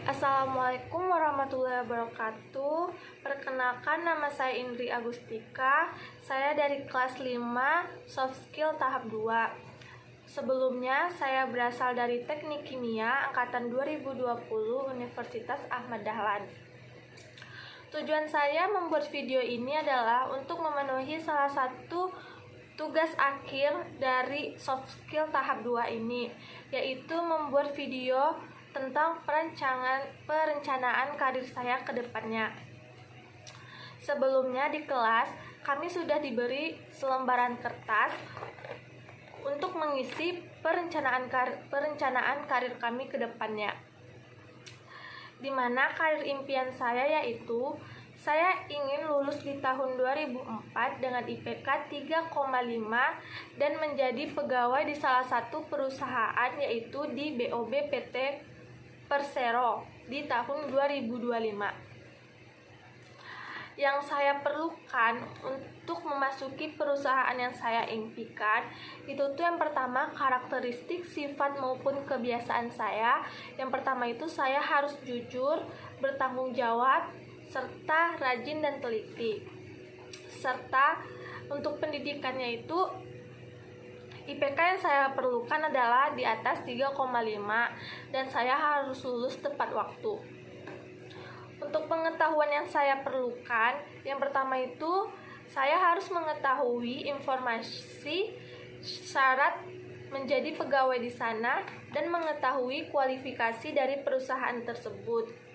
Assalamualaikum warahmatullahi wabarakatuh. Perkenalkan, nama saya Indri Agustika. Saya dari kelas 5 Soft Skill tahap 2. Sebelumnya saya berasal dari Teknik Kimia angkatan 2020 Universitas Ahmad Dahlan. Tujuan saya membuat video ini adalah untuk memenuhi salah satu tugas akhir dari Soft Skill tahap 2 ini, yaitu membuat video tentang perencanaan karir saya ke depannya. Sebelumnya di kelas, kami sudah diberi selembaran kertas untuk mengisi perencanaan karir kami ke depannya. Di mana karir impian saya yaitu saya ingin lulus di tahun 2004 dengan IPK 3,5 dan menjadi pegawai di salah satu perusahaan yaitu di BOB PT Persero di tahun 2025. Yang saya perlukan untuk memasuki perusahaan yang saya impikan itu tuh yang pertama karakteristik, sifat maupun kebiasaan saya. Yang pertama itu saya harus jujur, bertanggung jawab, serta rajin dan teliti. Serta untuk pendidikannya itu IPK yang saya perlukan adalah di atas 3,5 dan saya harus lulus tepat waktu. Untuk pengetahuan yang saya perlukan, yang pertama itu saya harus mengetahui informasi syarat menjadi pegawai di sana dan mengetahui kualifikasi dari perusahaan tersebut.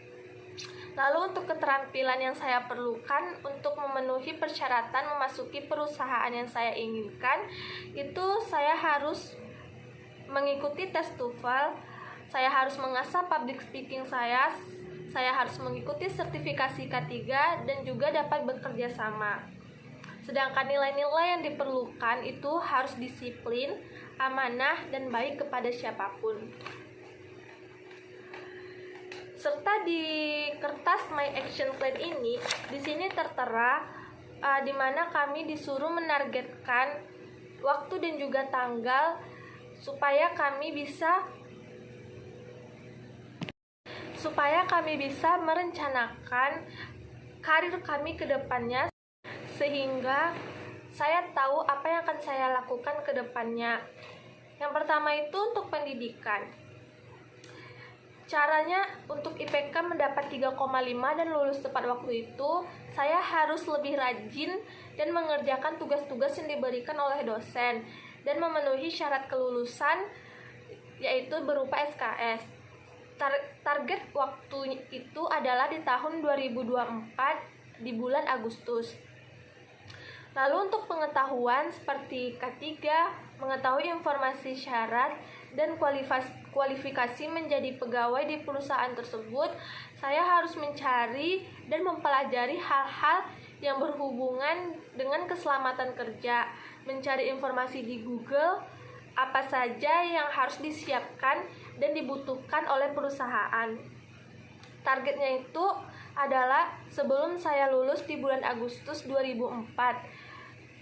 Lalu untuk keterampilan yang saya perlukan untuk memenuhi persyaratan memasuki perusahaan yang saya inginkan, itu saya harus mengikuti tes TOEFL, saya harus mengasah public speaking saya harus mengikuti sertifikasi K3 dan juga dapat bekerja sama. Sedangkan nilai-nilai yang diperlukan itu harus disiplin, amanah, dan baik kepada siapapun. Serta di kertas My Action Plan ini, di sini tertera di mana kami disuruh menargetkan waktu dan juga tanggal supaya kami bisa merencanakan karir kami ke depannya, sehingga saya tahu apa yang akan saya lakukan ke depannya. Yang pertama itu untuk pendidikan. Caranya untuk IPK mendapat 3,5 dan lulus tepat waktu itu, saya harus lebih rajin dan mengerjakan tugas-tugas yang diberikan oleh dosen dan memenuhi syarat kelulusan yaitu berupa SKS. Target waktu itu adalah di tahun 2024 di bulan Agustus. Lalu untuk pengetahuan seperti K3, mengetahui informasi syarat dan kualifikasi menjadi pegawai di perusahaan tersebut, saya harus mencari dan mempelajari hal-hal yang berhubungan dengan keselamatan kerja, mencari informasi di Google, apa saja yang harus disiapkan dan dibutuhkan oleh perusahaan. Targetnya itu adalah sebelum saya lulus di bulan Agustus 2004,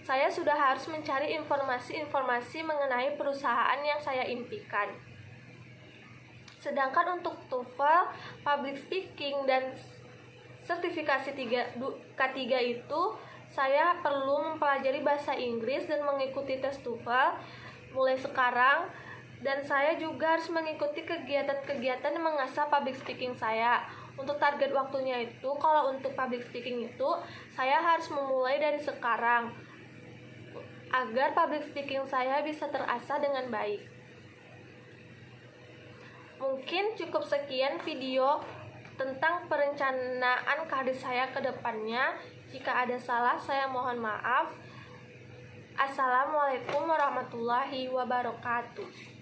saya sudah harus mencari informasi mengenai perusahaan yang saya impikan. Sedangkan untuk TOEFL, public speaking, dan sertifikasi K3 itu, saya perlu mempelajari bahasa Inggris dan mengikuti tes TOEFL mulai sekarang. Dan saya juga harus mengikuti kegiatan yang mengasah public speaking saya. Untuk target waktunya itu, kalau untuk public speaking itu, saya harus memulai dari sekarang agar public speaking saya bisa terasah dengan baik. Mungkin cukup sekian video tentang perencanaan karir saya ke depannya. Jika ada salah, saya mohon maaf. Assalamualaikum warahmatullahi wabarakatuh.